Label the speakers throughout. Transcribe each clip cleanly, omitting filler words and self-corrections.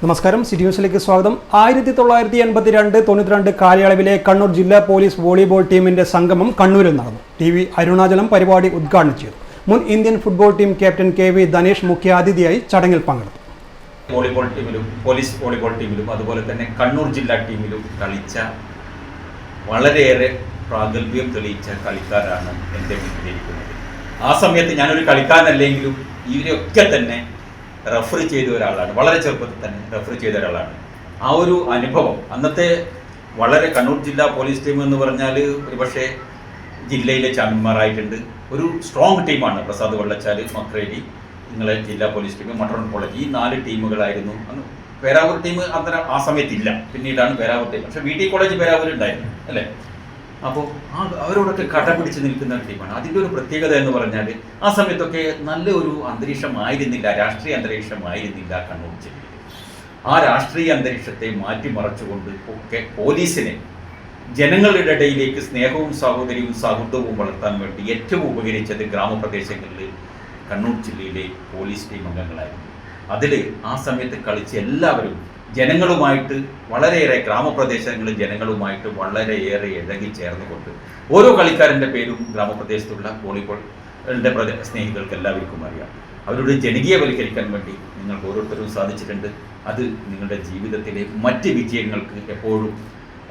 Speaker 1: നമസ്കാരം, സിറ്റി ന്യൂസിലേക്ക് സ്വാഗതം. 1982-92 കാലയളവിലെ കണ്ണൂർ ജില്ലാ പോലീസ് വോളിബോൾ ടീമിന്റെ സംഗമം കണ്ണൂരിൽ നടന്നു. TV അരുണാചലം പരിപാടി ഉദ്ഘാടനം ചെയ്തു. മുൻ Indian football team captain KV Dhanesh മുഖ്യാതിഥിയായി ചടങ്ങിൽ പങ്കെടുത്തു.
Speaker 2: വോളിബോൾ ടീമിലും പോലീസ് വോളിബോൾ ടീമിലും അതുപോലെ തന്നെ കണ്ണൂർ ജില്ലാ ടീമിലും കളിച്ച വളരെയേറെ പ്രാഗൽഭ്യം തെളിയിച്ച കളിക്കാരാണ് എൻ്റെ മുന്നിലിരിക്കുന്നത്. ആ സമയത്ത് ഞാനൊരു കളിക്കാരനല്ലെങ്കിലും ഇവരൊക്കെ തന്നെ റെഫർ ചെയ്ത ഒരാളാണ്. വളരെ ചെറുപ്പത്തിൽ തന്നെ റെഫർ ചെയ്ത ഒരാളാണ്. ആ ഒരു അനുഭവം അന്നത്തെ വളരെ കണ്ണൂർ ജില്ലാ പോലീസ് ടീം എന്ന് പറഞ്ഞാൽ ഒരുപക്ഷെ ജില്ലയിലെ ചാമ്പ്യന്മാരായിട്ടുണ്ട്. ഒരു സ്ട്രോങ് ടീമാണ്. പ്രസാദ് വള്ളച്ചാൽ, മക്രേലി, നിങ്ങളെ ജില്ലാ പോലീസ് ടീം, മട്ടന്നൂർ കോളേജ്, ഈ 4 ടീമുകളായിരുന്നു. അന്ന് പേരാവൂർ ടീം അന്നേരം ആ സമയത്തില്ല, പിന്നീടാണ് പേരാവൂർ ടീം. പക്ഷേ VT കോളേജ് പേരാവൂർ ഉണ്ടായിരുന്നു അല്ലേ. അപ്പോൾ അവരോടൊക്കെ കടപിടിച്ച് നിൽക്കുന്ന ടീമാണ്. അതിൻ്റെ ഒരു പ്രത്യേകത എന്ന് പറഞ്ഞാൽ ആ സമയത്തൊക്കെ നല്ല ഒരു അന്തരീക്ഷമായിരുന്നില്ല, രാഷ്ട്രീയ അന്തരീക്ഷമായിരുന്നില്ല കണ്ണൂർ ജില്ലയിൽ. ആ രാഷ്ട്രീയ അന്തരീക്ഷത്തെ മാറ്റിമറച്ചുകൊണ്ട് ഒക്കെ പോലീസിനെ ജനങ്ങളുടെ ഇടയിലേക്ക് സ്നേഹവും സഹോദര്യവും സൗഹൃദവും വളർത്താൻ വേണ്ടി ഏറ്റവും ഉപകരിച്ചത് ഗ്രാമപ്രദേശങ്ങളിൽ കണ്ണൂർ ജില്ലയിലെ പോലീസ് ടീം അംഗങ്ങളായിരുന്നു. അതിൽ ആ സമയത്ത് കളിച്ച എല്ലാവരും ജനങ്ങളുമായിട്ട് വളരെയേറെ, ഗ്രാമപ്രദേശങ്ങളിൽ ജനങ്ങളുമായിട്ട് വളരെയേറെ ഇഴകി ചേർന്നുകൊണ്ട് ഓരോ കളിക്കാരൻ്റെ പേരും ഗ്രാമപ്രദേശത്തുള്ള വോളിബോളിൻ്റെ സ്നേഹികൾക്ക് എല്ലാവർക്കും അറിയാം. അവരുടെ ജനകീയവൽക്കരിക്കാൻ വേണ്ടി നിങ്ങൾക്ക് ഓരോരുത്തരും സാധിച്ചിട്ടുണ്ട്. അത് നിങ്ങളുടെ ജീവിതത്തിലെ മറ്റ് വിജയങ്ങൾക്ക് എപ്പോഴും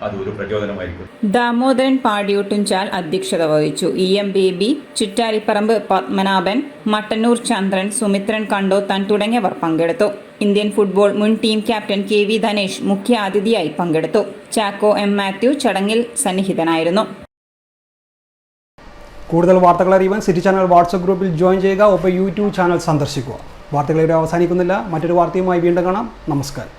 Speaker 2: അതൊരു പ്രചോദനമായിരിക്കും.
Speaker 3: ദാമോദരൻ പാടിയോട്ടുംചാൽ അധ്യക്ഷത വഹിച്ചു. EM ബേബി, ചുറ്റാലിപ്പറമ്പ് പത്മനാഭൻ, മട്ടന്നൂർ ചന്ദ്രൻ, സുമിത്രൻ കണ്ടോത്താൻ തുടങ്ങിയവർ പങ്കെടുത്തു. ഇന്ത്യൻ ഫുട്ബോൾ മുൻ ടീം ക്യാപ്റ്റൻ KV ധനേഷ് മുഖ്യ അതിഥിയായി പങ്കെടുത്തു. ചാക്കോ M മാത്യു ചടങ്ങിൽ സന്നിഹിതനായിരുന്നു.
Speaker 1: കൂടുതൽ വാർത്തകൾ അറിയുവാൻ സിറ്റി ചാനൽ വാട്സ്ആപ്പ് ഗ്രൂപ്പിൽ ജോയിൻ ചെയ്യുക. ഒപ്പം YouTube ചാനൽ സന്ദർശിക്കുക. വാർത്തകൾ ഇവിടെ അവസാനിക്കുന്നില്ല. മറ്റൊരു വാർത്തയുമായി വീണ്ടും കാണാം. നമസ്കാരം.